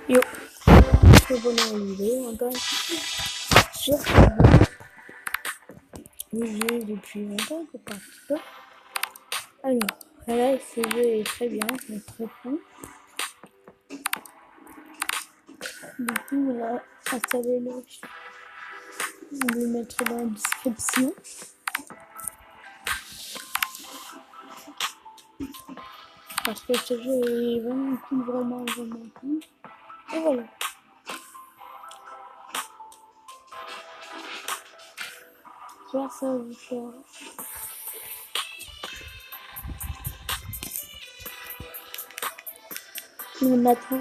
Yo, très bonne vidéo, on gagne sur le jeu depuis longtemps que pas ça. Alors, là, ce jeu est très bien, c'est très fou. Du coup, on a installé le. Je vais le mettre dans la description. Parce que ce jeu est vraiment cool, vraiment cool. Et voilà. Soit ça vous fera. Le matin.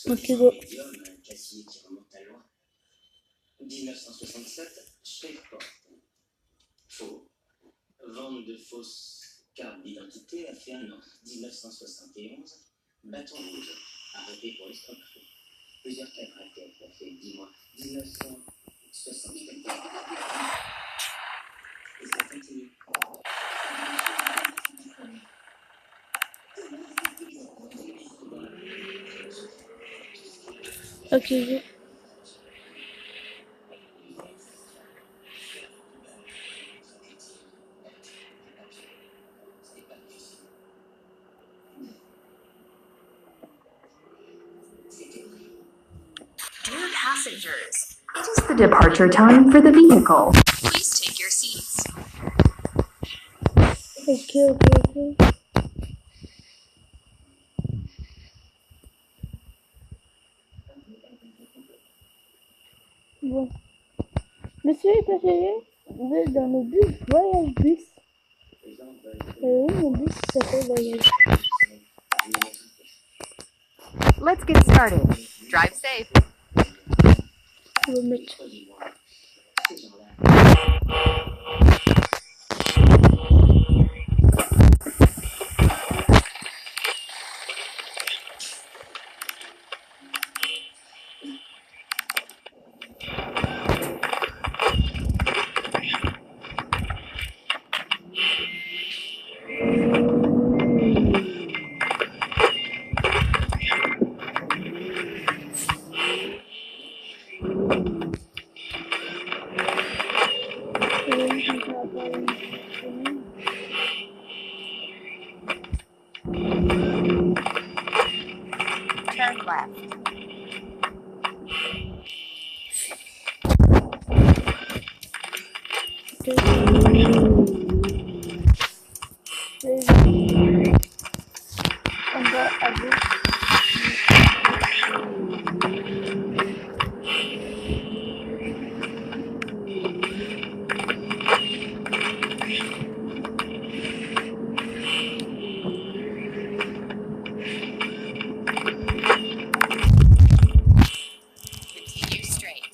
Ok, go. 1967, Shreveport. Faux. Vente de fausses cartes d'identité a fait un an. 1971, bâton rouge. Arrêté pour escroquerie. Plusieurs cas de raquettes a fait 10 mois. 1974. Et ça continue. Ok, go. Dear passengers, it is the departure time for the vehicle. Please take your seats. Ok. Bon. Monsieur est passager, vous êtes dans le bus Voyage Bus. Et oui, mon bus s'appelle Voyage. Let's get started. Drive safe. Je vais mettre. Turn left. On va à gauche. Continue straight.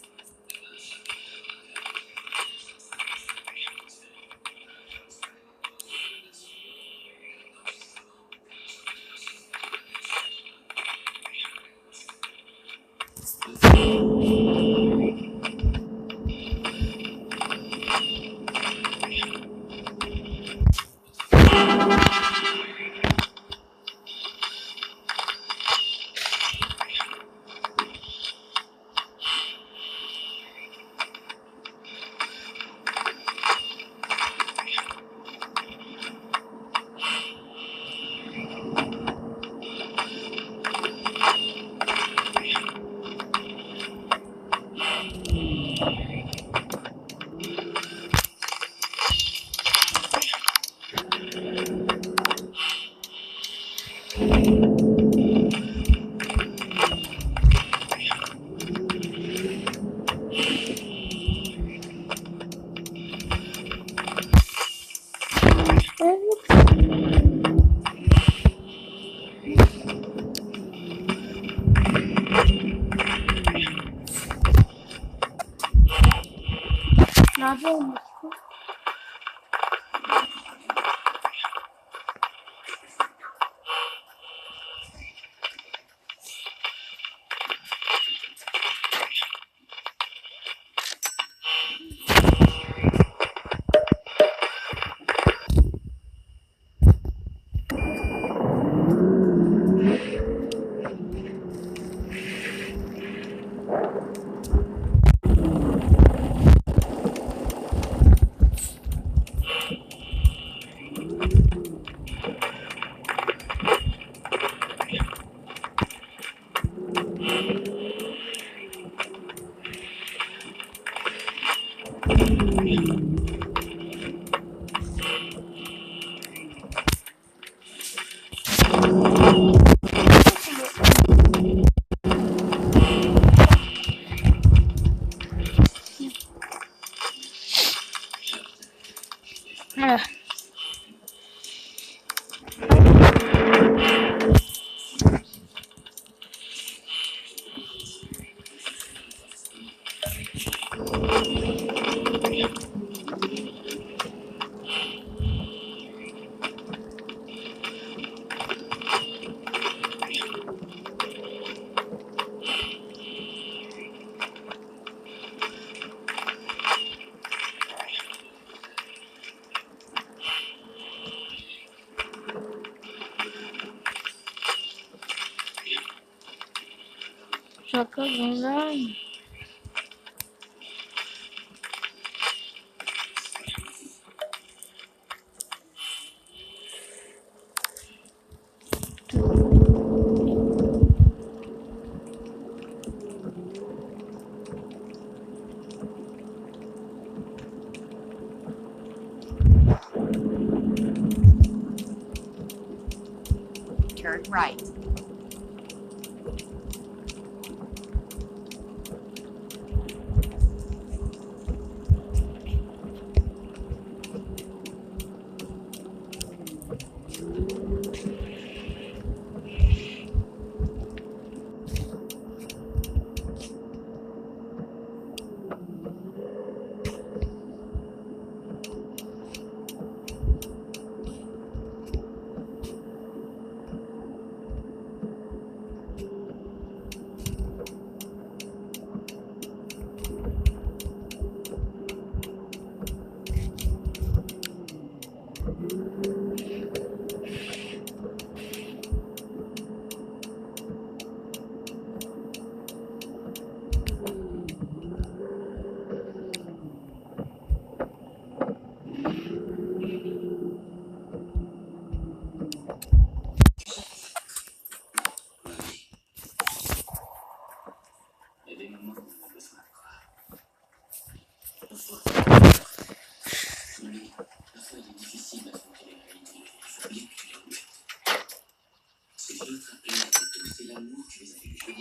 Ah. J'ai encore dans l'âme. Turn right. Il y a des moments où on a besoin de croire. Parfois, mais parfois il est difficile d'affronter la réalité. Il faut bien que tu les remettes. Ce que tu dois te rappeler, c'est l'amour que tu les as vécus.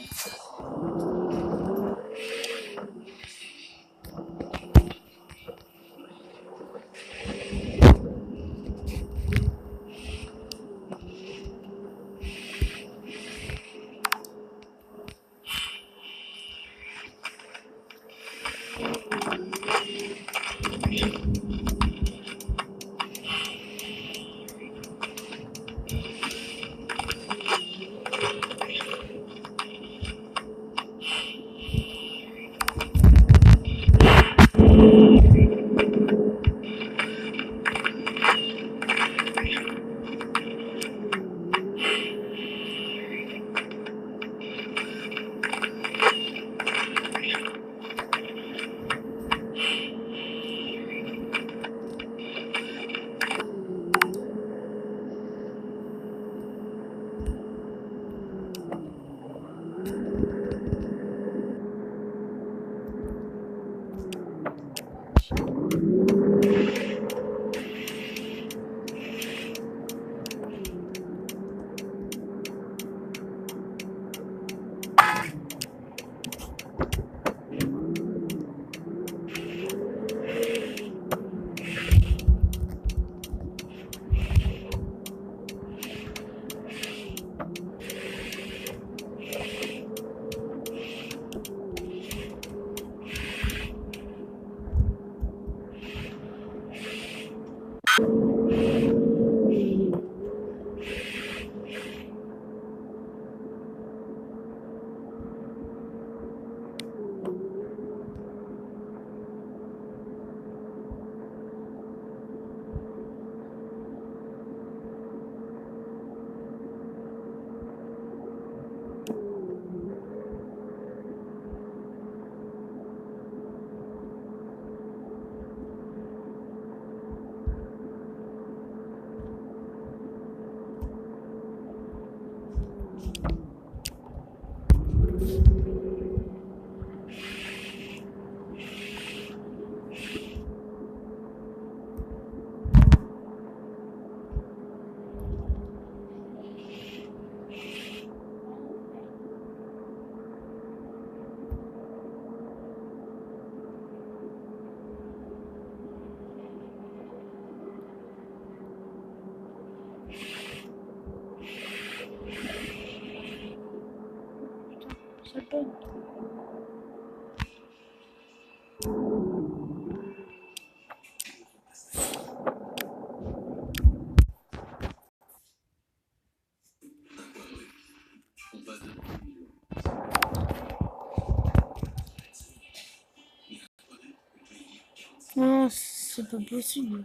Non, c'est pas possible.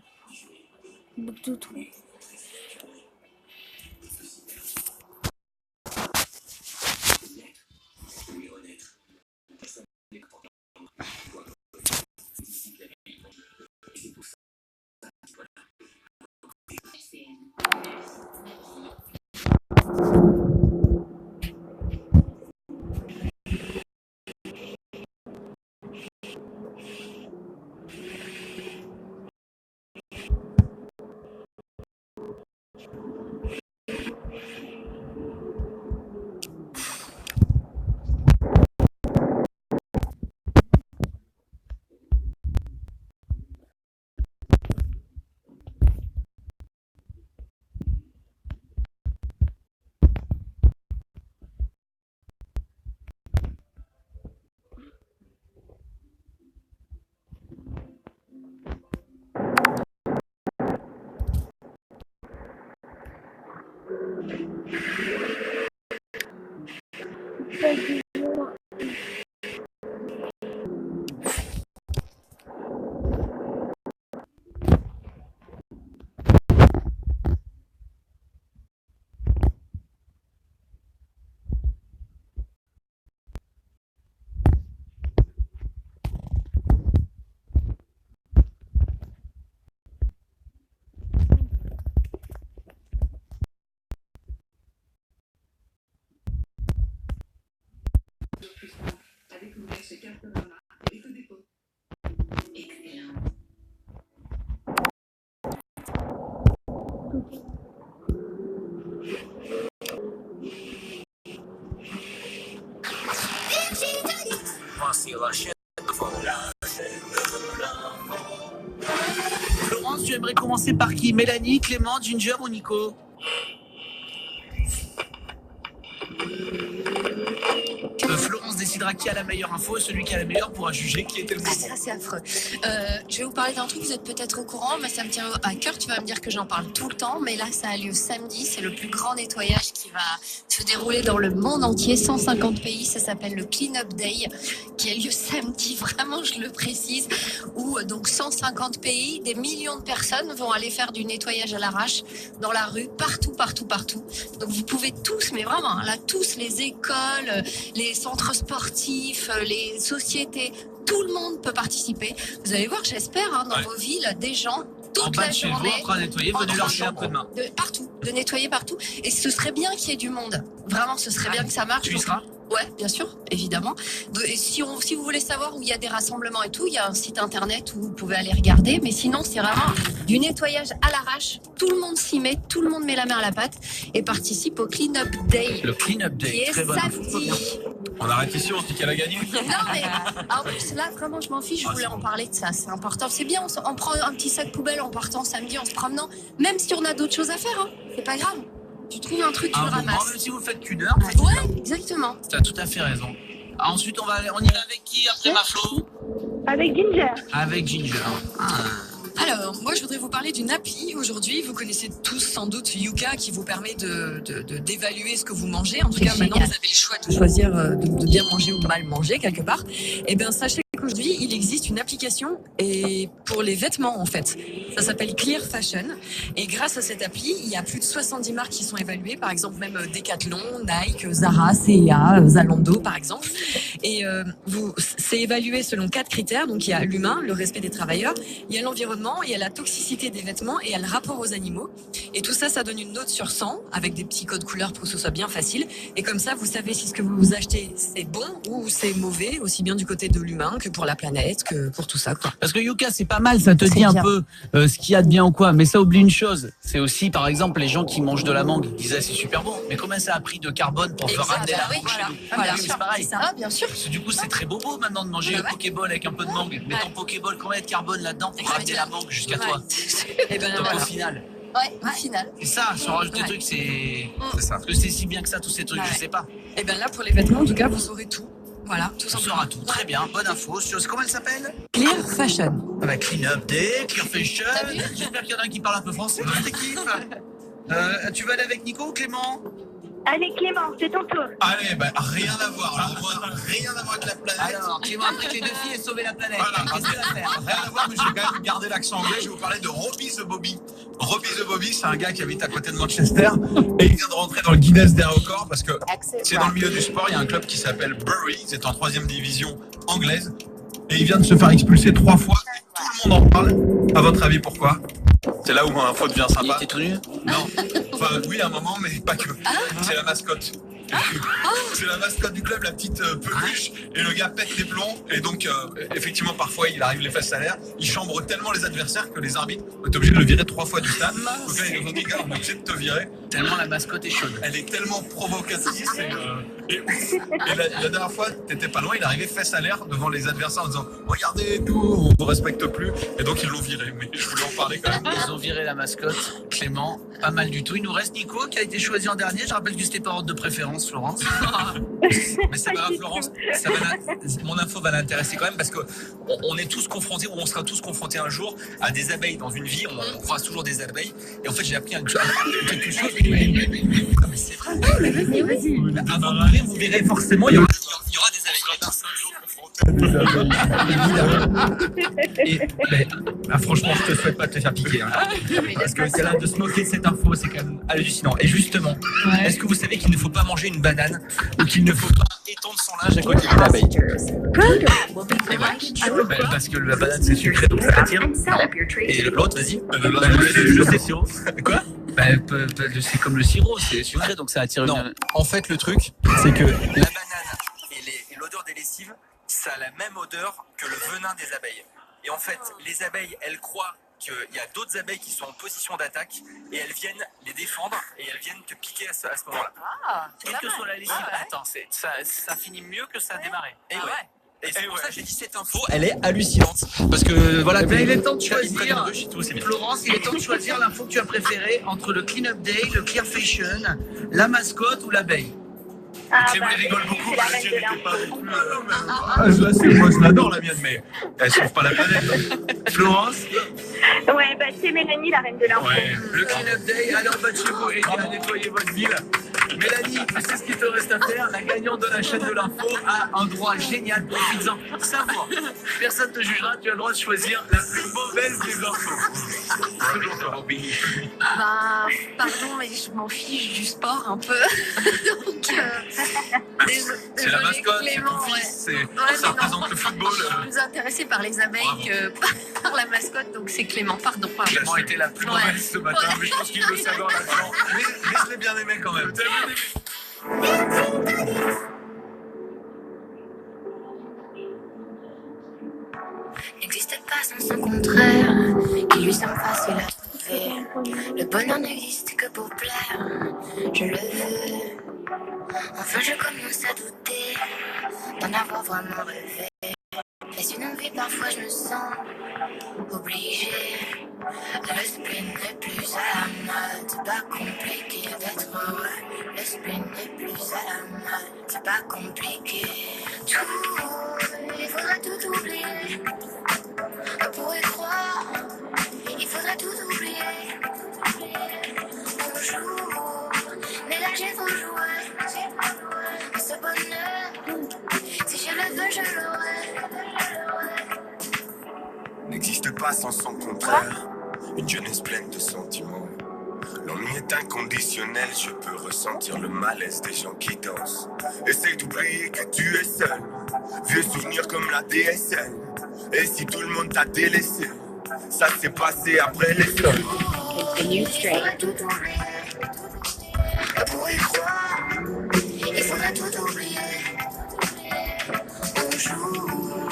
Beaucoup de trous. Florence, tu aimerais commencer par qui? Mélanie, Clément, Ginger ou Nico? Florence décidera qui a la meilleure info et celui qui a la meilleure pourra juger qui était le moment. Ça, c'est affreux. Je vais vous parler d'un truc, vous êtes peut-être au courant, mais ça me tient à cœur. Tu vas me dire que j'en parle tout le temps, mais là, ça a lieu samedi. C'est le plus grand nettoyage qui va se dérouler dans le monde entier, 150 pays. Ça s'appelle le Clean Up Day, qui a lieu samedi, vraiment, je le précise, où donc 150 pays, des millions de personnes vont aller faire du nettoyage à l'arrache dans la rue, partout, partout, partout. Donc vous pouvez tous, mais vraiment, là, tous, les écoles, les centres sportifs, les sociétés, tout le monde peut participer. Vous allez voir, j'espère, dans vos villes, des gens toute la journée en train de nettoyer, venez leur filer un coup de main. Partout, de nettoyer partout. Et ce serait bien qu'il y ait du monde. Vraiment, ce serait bien que ça marche. Tu y seras? Ouais, bien sûr, évidemment. Et si vous voulez savoir où il y a des rassemblements et tout, il y a un site internet où vous pouvez aller regarder. Mais sinon, c'est vraiment du nettoyage à l'arrache. Tout le monde s'y met, tout le monde met la main à la pâte et participe au Clean Up Day. Le Clean Up Day, qui est très bonne info. samedi. On arrête ici, on se dit qu'elle a gagné. Non, mais en plus, là, vraiment, je m'en fiche. Je voulais en parler de ça. C'est important. C'est bien, on prend un petit sac poubelle en partant samedi, en se promenant. Même si on a d'autres choses à faire, c'est pas grave. Tu trouves un truc, tu le ramasses. Même si vous faites qu'une heure, Ouais, exactement. tu as tout à fait raison. Ensuite, on y va avec qui après ma Flo? Avec Ginger. Avec Ginger. Alors, moi, je voudrais vous parler d'une appli aujourd'hui. Vous connaissez tous sans doute Yuka qui vous permet d'évaluer ce que vous mangez. En tout cas, maintenant, vous avez le choix de choisir de bien manger ou mal manger quelque part. Eh bien, sachez qu'aujourd'hui, il existe une application et pour les vêtements, en fait. Ça s'appelle Clear Fashion. Et grâce à cette appli, il y a plus de 70 marques qui sont évaluées. Par exemple, même Decathlon, Nike, Zara, C&A, Zalando, par exemple. Et c'est évalué selon 4 critères. Donc, il y a l'humain, le respect des travailleurs, il y a l'environnement, il y a la toxicité des vêtements et il y a le rapport aux animaux. Et tout ça, ça donne une note sur 100 avec des petits codes couleurs pour que ce soit bien facile. Et comme ça, vous savez si ce que vous achetez, c'est bon ou c'est mauvais, aussi bien du côté de l'humain que pour la planète, que pour tout ça, quoi. Parce que Yuka, c'est pas mal, ça te dit un peu ce qu'il y a de bien ou quoi. Mais ça oublie une chose, c'est aussi, par exemple, les gens qui mangent de la mangue, ils disaient c'est super bon. Mais combien ça a pris de carbone pour faire ramener la mangue chez nous? Voilà, c'est pareil. c'est ça, bien sûr. Parce que du coup, c'est très bobo maintenant de manger un Pokéball avec un peu de mangue. Mais ton Pokéball, combien il y a de carbone là-dedans pour ramener la mangue jusqu'à toi? Et ben Donc voilà. au final, Ouais, au final. c'est ça, si on rajoute des trucs, c'est ça. Parce que c'est si bien que ça, tous ces trucs, je sais pas. Et bien là, pour les vêtements, en tout cas, vous saurez tout. Voilà, tout On simplement. saura tout. Très bien, bonne info. Comment elle s'appelle? Clear Fashion. Avec Clean Up Day, Clear Fashion. T'as vu? J'espère qu'il y en a un qui parle un peu français dans cette équipe. Tu vas aller avec Nico ou Clément? Allez Clément, c'est ton tour. Allez, bah rien à voir. Alors moi, rien à voir avec la planète. Alors, Clément a pris que les 2 filles et sauvé la planète. Voilà. Qu'est-ce qu'il va faire? Rien à voir, mais je vais quand même garder l'accent anglais. Je vais vous parler de Robbie the Bobby. Robbie the Bobby, c'est un gars qui habite à côté de Manchester et il vient de rentrer dans le Guinness des records parce que c'est dans le milieu du sport. Il y a un club qui s'appelle Bury, c'est en 3e division anglaise et il vient de se faire expulser 3 fois. Et tout le monde en parle. À votre avis, pourquoi? C'est là où mon info devient Il sympa. était tout nu? Non. Enfin, oui, à un moment, mais pas que. C'est la mascotte. C'est la mascotte du club, la petite peluche. Et le gars pète les plombs. Et donc, effectivement, parfois, il arrive les fesses à l'air. Il chambre tellement les adversaires que les arbitres sont obligés de le virer 3 fois du stade. Donc là, ils ont dit, gars, on est obligé de te virer. Tellement la mascotte est chaude. Elle est tellement provocatrice. Et la dernière fois, t'étais pas loin, il arrivait fesses à l'air devant les adversaires en disant, regardez, nous, on ne respecte plus. Et donc, ils l'ont viré. Mais je voulais en parler quand même. Ils ont viré la mascotte, Clément, pas mal du tout. Il nous reste Nico qui a été choisi en dernier. Je rappelle que c'était pas ordre de préférence, Florence. Mais c'est pas grave, Florence. Mon info va l'intéresser quand même parce que on est tous confrontés, ou on sera tous confrontés un jour à des abeilles dans une vie. On croise toujours des abeilles. Et en fait, j'ai appris quelque chose. Mais c'est vrai. Avant de mourir, vous verrez forcément, il y aura des abeilles. Et franchement, je te souhaite pas de te faire piquer. Hein. Parce que c'est là de se moquer de cette info, c'est quand même hallucinant. Et justement, est-ce que vous savez qu'il ne faut pas manger une banane ou qu'il ne faut pas étendre son linge à côté d'une abeille? Parce que la banane c'est sucré donc ça attire. Et l'autre, vas-y. Je sais sirop. Quoi? C'est comme le sirop, c'est sucré donc ça attire. Non, en fait le truc c'est que la banane et l'odeur des lessives, ça a la même odeur que le venin des abeilles. Et en fait, les abeilles, elles croient qu'il y a d'autres abeilles qui sont en position d'attaque et elles viennent les défendre et elles viennent te piquer à ce moment-là. Quelle que soit la lessive, attends, ça finit mieux que ça a démarré. Et ouais. Et c'est pour ça que j'ai dit cette info, elle est hallucinante. Parce que voilà, Mais il est temps de choisir. bien. Florence, il est temps de choisir l'info que tu as préférée entre le Clean Up Day, le Clear Fashion, la mascotte ou l'abeille. Clément, il rigole beaucoup. C'est la reine de l'info. Moi, je l'adore la mienne, mais elle sauve pas la planète. Florence, Ouais, bah c'est Mélanie, la reine de l'info. Ouais. le Clean Up Day, allez en bas de chez vous et à nettoyer votre ville. Mélanie, tu sais ce qu'il te reste à faire. La gagnante de la chaîne de l'info a un droit génial. Profites-en. Savoir. Personne ne te jugera. Tu as le droit de choisir la plus mauvaise des infos. Toujours toi, Robin. Bah, pardon, mais je m'en fiche du sport un peu. Donc, C'est la mascotte, c'est ton fils, ça représente le football. Je suis plus intéressée par les abeilles que par la mascotte, donc c'est Clément. Pardon. Clément était la plus mauvaise ce matin, mais je pense qu'il le savait en l'accent. Mais je l'ai bien aimé quand même. N'existe pas sans son contraire, qui lui semble facile à trouver. Le bonheur n'existe que pour plaire, je le veux. Enfin je commence à douter d'en avoir vraiment rêvé. Est-ce une envie, parfois je me sens obligée. Le spleen n'est plus à la mode, c'est pas compliqué d'être heureux. Le spleen n'est plus à la mode, c'est pas compliqué. Tout, il faudrait tout oublier. Pour y croire, il faudrait tout oublier. On joue, mais là j'ai trop joué. Ce bonheur, si je le veux, je l'aurai. N'existe pas sans son contraire, une jeunesse pleine de sentiments. L'ennui est inconditionnel, je peux ressentir le malaise des gens qui dansent. Essaye d'oublier que tu es seul, vieux souvenirs comme la DSL. Et si tout le monde t'a délaissé, ça s'est passé après les sols. Il faudrait tout oublier. Pour y croire, il faudrait tout oublier. On joue,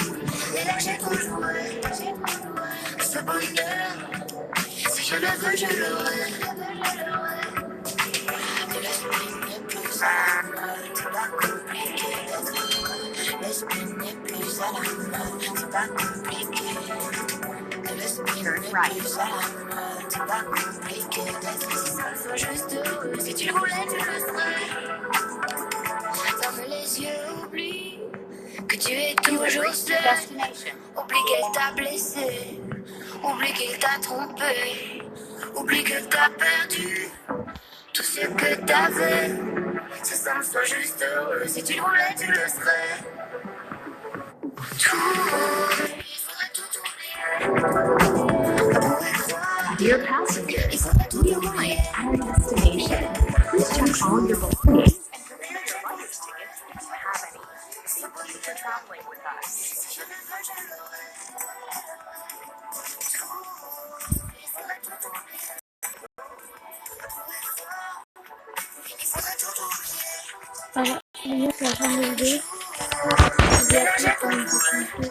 et là j'ai trop joué. Ce bonheur, si je le veux, je l'aurai. L'esprit n'est plus à la mode, c'est pas compliqué d'être heureux. L'esprit n'est plus à la mode, c'est pas compliqué. L'esprit n'est plus à la mode, c'est pas compliqué d'être heureux. Sois juste heureux, si tu le voulais, tu le serais. Ferme les yeux, oublie tu es toujours seul. Oublie qu'elle t'a blessé. Oublie qu'il t'a trompé. Oublie que t'as perdu tout ce que t'avais. Ce semble soit juste heureux. Si tu le voulais, tu le serais. Tout, il faudrait tout oublier. Dear passenger, il faudrait tout oublier. At our destination, please check all your belongings and prepare your luggage tickets if you have any. Simply for traveling with us. Voilà, c'est la fin de la vidéo. Je vous dis à plus pour une prochaine vidéo.